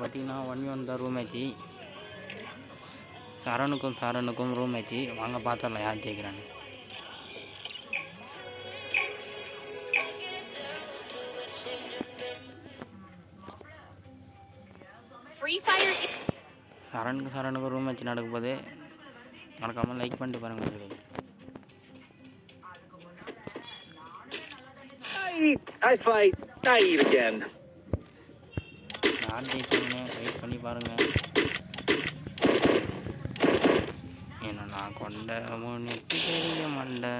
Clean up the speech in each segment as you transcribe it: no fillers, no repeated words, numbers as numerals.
பார்த்தீங்கன்னா 1v1 தான் room match. சரணுக்கும் ரூம் மேட்ச்சு. வாங்க பார்த்துடலாம் யார் ஜெயிக்கிறான்னு. சரணுக்கும் ரூம் மேட்ச் நடக்கும் போது மறக்காமல் லைக் பண்ணிட்டு பாருங்க. I fight. I eat again. யார் ஜெயிப்பாங்க வெயிட் பண்ணி பாருங்கள். ஏன்னா நான் கொண்ட நெத்தி பெரிய மண்டை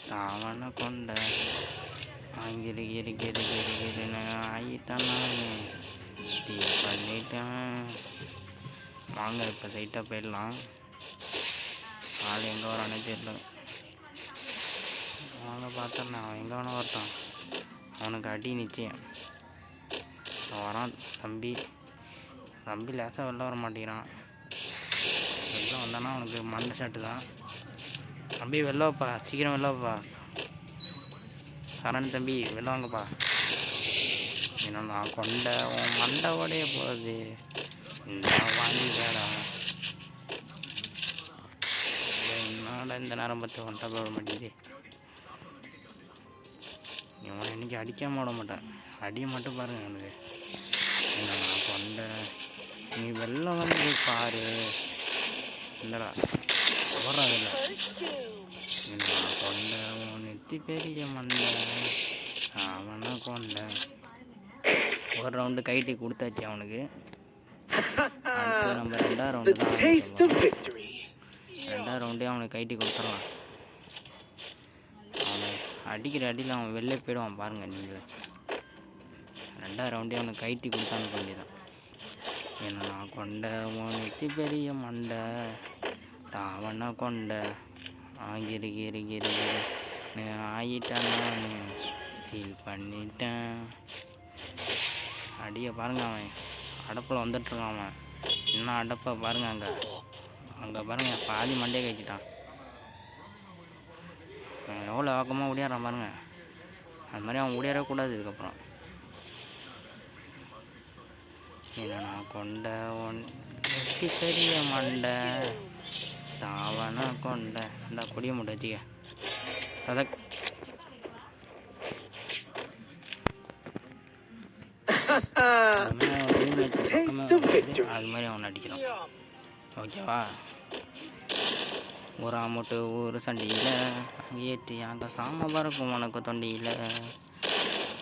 தாவண கொண்ட கிரி ஆகிட்டேன் நான் பண்ணிட்டேன். வாங்க இப்போ சைட்டாக போயிடலாம். ஆள் எங்கே வரானே தெரியல. வாங்க பார்த்தேன் அவன் எங்கே வேணா வரட்டான். அவனுக்கு அடி நிச்சயம். வரான் தம்பி லேசாக வெளில வர மாட்டேங்கிறான். வெளில வந்தானா அவனுக்கு மண்டை ஷாட்டு தான். தம்பி வெளில வைப்பா, சீக்கிரம் வெளில வைப்பா. சரண் தம்பி வெளில வாங்கப்பா. ஏன்னா நான் கொண்ட உன் மண்டை உடைய போகுது இந்த வாங்கிடா. என்னோட இந்த நேரம் பார்த்து ஒன்றை போட மாட்டேங்குது. இவனை இன்றைக்கி அடிக்காம விட மாட்டேன். அடியை மட்டும் பாருங்கள் எனக்கு. என்ன நான் கொண்ட நீ வெள்ளம் வந்து பாரு இல்லைடா போடுறதில்ல. நான் கொண்ட உன் நெத்தி பெரிய மண்டை அவனை கொண்ட. ஒரு ரவுண்டு கைட்டி கொடுத்தாச்சு அவனுக்கு. அடுத்து நம்ம ரெண்டாவது ரவுண்டே அவனுக்கு கைட்டி கொடுத்துடலாம். அவனை அடிக்கிற அடியில் அவன் வெளில போயிடுவான் பாருங்கள் நீங்கள். ரெண்டாவது ரவுண்டே அவனுக்கு கைட்டி கொடுத்தான்னு பண்ணிதான். ஏன்னா நான் கொண்ட உன் நெத்தி பெரிய மண்டை தாவண கொண்ட கிரி ஆகிட்டேன் நான் ஃபீல் பண்ணிட்டேன். அடியை பாருங்க அவன் அடப்பில் வந்துட்டுருக்கான். அவன் இன்னும் அடப்பை பாருங்க. அங்கே பாருங்க பாதி மண்டையை கழிச்சிட்டான். எவ்வளோ வேகமாக ஓடியாடுறான் பாருங்க. அது மாதிரி அவன் ஓடியாடக்கூடாது இதுக்கப்புறம். ஏன்னா நான் கொண்ட ஒன் நெத்தி பெரிய மண்டை தாவண கொண்ட. இந்த கொடிய முட்டை வச்சுக்க ததக். அது மாதிரி அவன் அடிக்கிறான். ஓகேவா? ஒரு அமௌண்ட்டு ஒரு சண்டையில் ஏற்றி அங்கே சாம பறக்கும் உனக்கு தொண்டியில்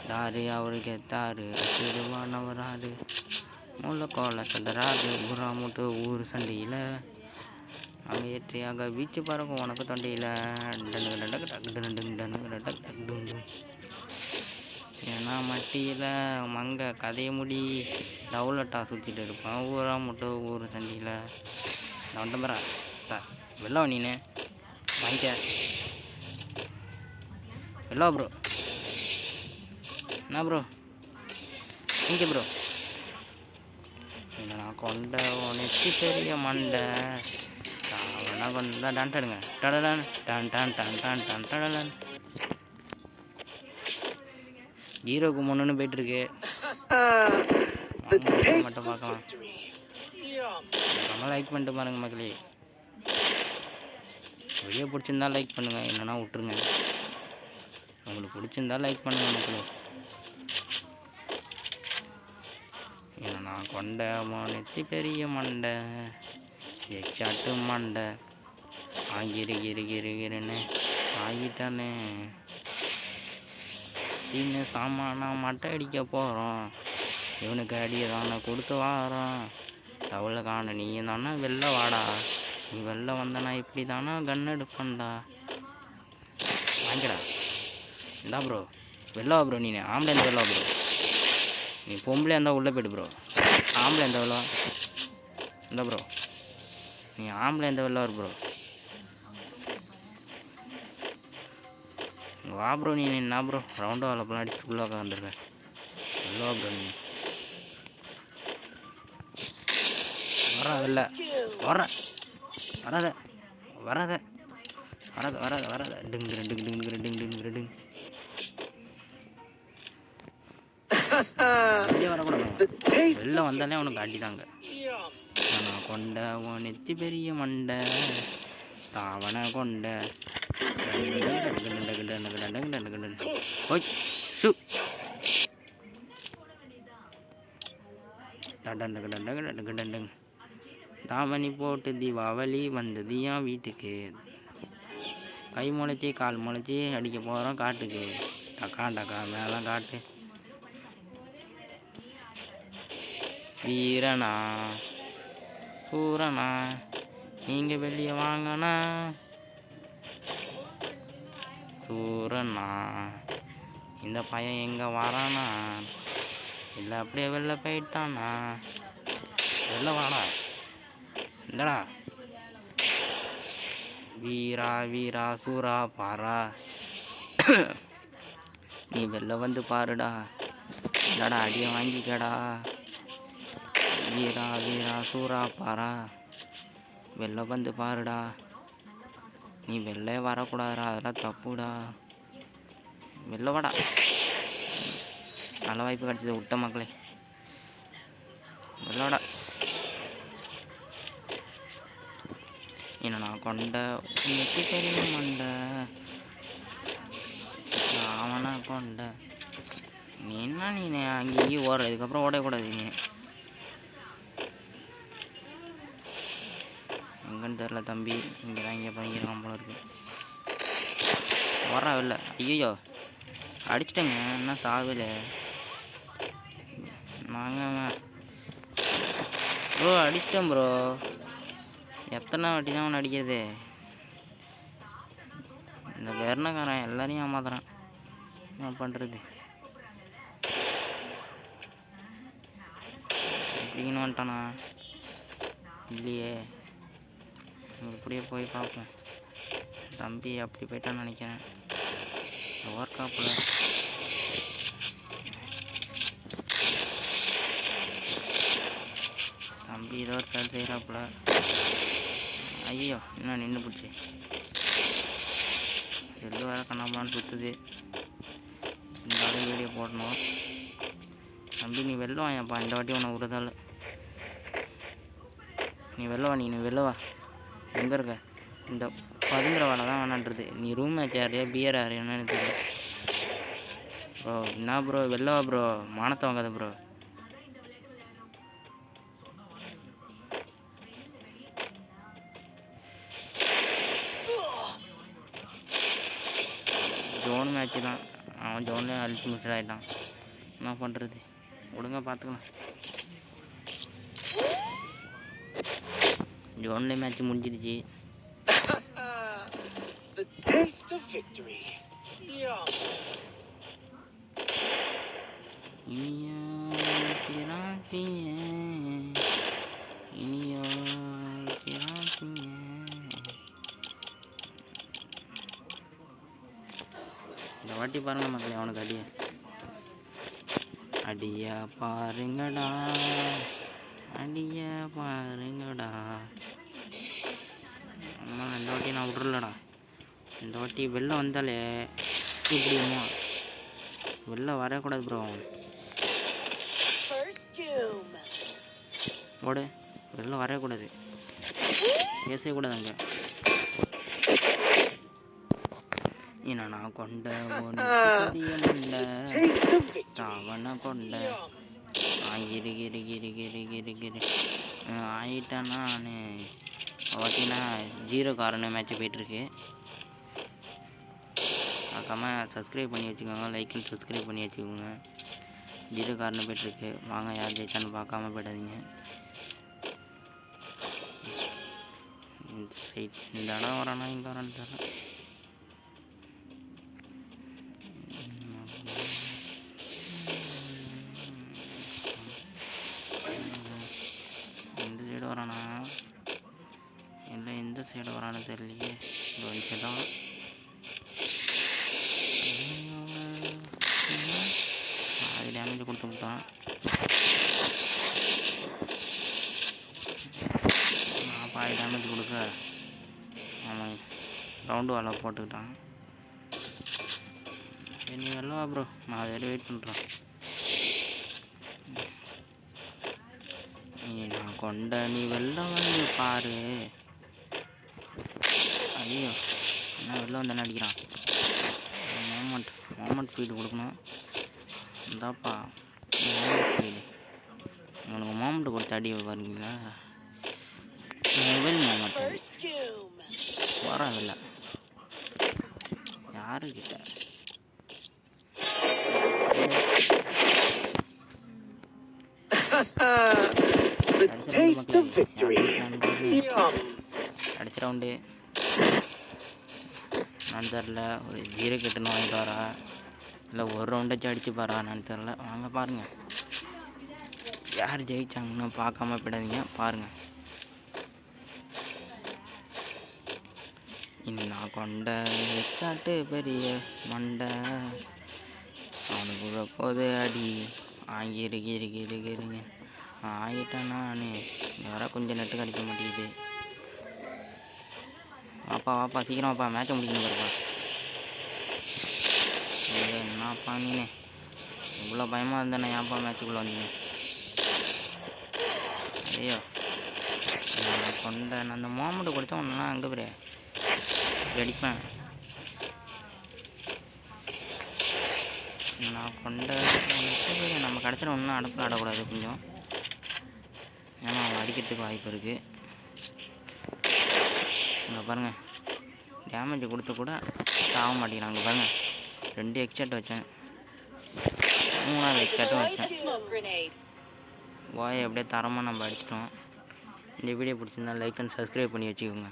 தாரு அவருக்கு தாரு திருவானவர் ஆறு முள்ளக்கோலை சண்டராது. ஒரு அமௌண்ட்டு ஊர் சண்டையில் அங்கே ஏற்றி அங்கே வீச்சு பறக்கும் உனக்கு தொண்டையில் ஏன்னா மட்டியில் மங்க கதையை முடி டவுலட்டா சுற்றிட்டு இருப்பான். ஊரா மட்டும் ஊர் சண்டியில் நான் வந்துட்டேன் பாரா வெள்ளவா நீனு வாங்கிக்க வெள்ளவா ப்ரோ. என்ன ப்ரோ இங்கே ப்ரோ. நான் கொண்ட நெத்தி பெரிய மண்டை அவனா கொண்டா டான்ஸ் ஆடுங்க டடடான் டான் டான் டான் டான் டான் டடடான். ஹீரோக்கு முன்னு போயிட்டுருக்கு. மட்டும் பார்க்கலாம். நம்ம லைக் பண்ணிட்டு பாருங்கள் மக்களே. வீடியோ பிடிச்சிருந்தா லைக் பண்ணுங்கள், என்னென்னா விட்டுருங்க. உங்களுக்கு பிடிச்சிருந்தா லைக் பண்ணுங்கள் மக்களே. ஏன்னா நான் கொண்ட நெத்தி பெரிய மண்டை எச்சாட்டு மண்டை கிரின்னு ஆகிட்டானே. இன்னும் சாமானா மட்டை அடிக்க போகிறோம். இவனுக்கு அடியை தானே கொடுத்து வாரோம். தவளை காண நீ தானே வெளில வாடா. நீ வெளில வந்தனா இப்படி தானே கன் எடுப்பண்டா. வாங்கிடா இந்தா ப்ரோ வெளில ப்ரோ. நீ ஆம்பளை எந்த வெளில ப்ரோ. நீ பொம்பளை இருந்தால் உள்ளே போய்டு ப்ரோ. ஆம்பளை எந்த வெளில இந்த ப்ரோ. நீ ஆம்பளை எந்த வெளில வரு ப்ரோ. வா ப்ரோ. நீ என்ன ப்ரோ ரவுண்டு வாழப்பெல்லாம் அடிச்சு உள்ளே உட்காந்துருக்க. எவ்வளோ ப்ரோ நீ வராதில்ல வராத டிங் டிங் டிங் டிங் டிங் டிங் டிங். இங்கே வரக்கூடாது. Taste வெளில the வந்தாலே அவனுக்கு victory. அடிதாங்க. Yum. நான் கொண்ட உன் நெத்தி பெரிய மண்டை தாவணை கொண்ட ஓய் ஷூ டண்டண்டண்டண்டண்டண்டண்டண்டங் தாவணி போட்டு தீபாவளி வந்தது என் வீட்டுக்கு கை முளைச்சி கால் முளைச்சி அடிக்க போகிறோம் காட்டுக்கு டக்கா டக்கா மேலே காட்டு வீரனா சூரனா நீங்கள் வெளியே வாங்கண்ணா சூரனா இந்த பையன் எங்கே வரானா இல்லை அப்படியே வெளில போயிட்டானா வெளில வாடா இல்லடா வீரா வீரா சூரா பாரா நீ வெளில வந்து பாருடா இல்லடா அடியை வாங்கிக்கடா வீரா வீரா சூரா பாரா வெளில வந்து பாருடா நீ வெளில வரக்கூடாதுடா அதெல்லாம் தப்புடா வெளில வாடா நல்ல வாய்ப்பு கிடச்சிது விட்ட மக்களே வெளில வாடா என்ன நான் கொண்ட நெத்தி பெரிய மண்டை அவனா கொண்ட நீ என்ன நீ அங்கேயும் ஓடுற இதுக்கப்புறம் ஓடக்கூடாது நீ எங்கன்னு தெரில தம்பி இங்கே தான் இங்கே பண்ணிக்கிறான் போல இருக்கு ஓடுறா வெளில ஐயோ அடிச்சிட்டேங்க என்ன சாவில நாங்கள் ப்ரோ அடிச்சிட்டேன் ப்ரோ எத்தனை வாட்டி தான் அவனை அடிக்கிறது இந்த கர்ணக்காரன் எல்லாரையும் ஏமாத்துறான் என்ன பண்ணுறது எப்படின்னு வந்துட்டானா இல்லையே இப்படியே போய் பார்ப்போம் தம்பி அப்படி போயிட்டான்னு நினைக்கிறேன் ஒர்க் ஆப்பில் தம்பி ஏதோ ஒரு சைடு செய்கிறாப்புல ஐயோ இன்னும் நின்று பிடிச்சி செல்லு வேறு கண்ணாமலான்னு சுற்றுது இருந்தாலும் வீடியோ போடணும் தம்பி நீ வெளில வாயப்பா இந்த வாட்டி உன்னை விடுறதால நீ வெளில வா நீ வெளில வா எங்கே இருக்க இந்த பதுங்குற வேலை தான் வேணான்றது நீ ரூம் மேட்ச் யாரையா பியர் யாரையான்னு தெரியல ப்ரோ என்ன ப்ரோ வெளில வா ப்ரோ மானத்தை வாங்காத ப்ரோ ஜோன் மேட்ச்சு தான் அவன் ஜோன்லேயே அல்டிமேட்டட் ஆகிட்டான் என்ன பண்ணுறது ஒழுங்காக பார்த்துக்கலாம் ஜோன்லேயே மேட்ச் முடிஞ்சிருச்சு The taste of victory. Yum. இந்த வாட்டி பாருங்க மக்களே அவனுக்கு அடிய பாருங்கடா அடிய பாருங்கடா அம்மா இந்த வாட்டி நான் விட்றலடா இந்த வாட்டி வெளில வந்தாலே இப்படிமா வெளில வரக்கூடாது ப்ரோ ஓடு வெளில வரக்கூடாது பேசவே கூடாது அங்கே என்ன நான் கொண்ட மண்டை தாவணை கொண்ட கிரி கிரி கிரி கிரி கிரி கிரி ஆகிட்டேன் நான் பார்த்தீங்கன்னா 0 காரணம் மேட்ச்சு போயிட்டுருக்கு மறக்காமல் சப்ஸ்கிரைப் பண்ணி வச்சுக்கோங்க லைக் அண்ட் சப்ஸ்கிரைப் பண்ணி வச்சுக்கோங்க 0 காரணம் போயிட்டுருக்கு வாங்க யார் ஜெயிச்சான்னு பார்க்காம போயிடாதீங்க இந்த இடம் வரானா இங்கே வரான்னு தெரியல எந்த சைடு வரானா இல்லை எந்த சைடு வரான்னு தெரியலையே இந்த தான் அது டேமேஜ் கொடுத்து விட்டான் நான் பாதி டேமேஜ் கொடுக்க ஆமாம் ரவுண்டு வாழை போட்டுக்கிட்டான் சரி நீ வரலாம் ப்ரோ நான் அதை வெயிட் பண்ணுறேன் கொண்ட நீ வெளில வந்து பாரு. ஐயோ என்ன வெளில வந்து அடிக்கிறான். மோமெண்ட் ஸ்பீடு கொடுக்கணும். இந்தாப்பா மோமெண்ட் ஸ்பீடு. உனக்கு மோமெண்ட் கொடுத்து அடி பாருங்களா. மொபைல் மோமெண்ட் அடி வரவில்லை யாருக்கிட்ட. The taste of victory. Yum. அடுத்த ரவுண்டு நான் தெரில. ஒரு 0 கெட்டுன்னு வாங்கிட்டு வரா இல்லை ஒரு ரவுண்டாச்சும் அடிச்சு பாரா நான் தெரில. வாங்க பாருங்கள் யார் ஜெயிச்சாங்கன்னு பார்க்காம போயிடாதீங்க. பாருங்கள் இன்னும் கொண்ட வச்சாட்டு பெரிய மண்டை அவனுக்கு போது அடி ஆங்கிருங்க ஆகிட்டேன் நான். வேற கொஞ்சம் நெட்டு கிடைக்க மாட்டேங்குது. வாப்பா சீக்கிரம் வாப்பா மேட்சை முடிக்கணும் பாருப்பா. என்னப்பா நீனே இவ்வளோ பயமாக இருந்தேண்ணே ஏன்ப்பா மேட்சுக்குள்ளே வந்தீங்க. ஐயோ கொண்ட நான் அந்த மோமெண்ட்டு கொடுத்தா ஒன்றுனா அங்கே பேர் அடிப்பேன். நான் கொண்ட நம்ம கடைசியில் ஒன்றும் அடப்பில் ஆடக்கூடாது கொஞ்சம். ஏன்னா அவன் அடிக்கிறதுக்கு வாய்ப்பு இருக்குது. இங்கே பாருங்கள் டேமேஜ் கொடுத்து கூட சாக மாட்டேங்கிறான். அங்கே பாருங்கள் 2 எக்ஸ்டாட் வச்சேன் 3ஆவது எக்ஸ்டாட்டும் வச்சேன். வாயை அப்படியே தரமாக நம்ம அடிச்சிட்டோம். இந்த வீடியோ பிடிச்சிருந்தா லைக் அண்ட் சப்ஸ்கிரைப் பண்ணி வச்சுக்கோங்க.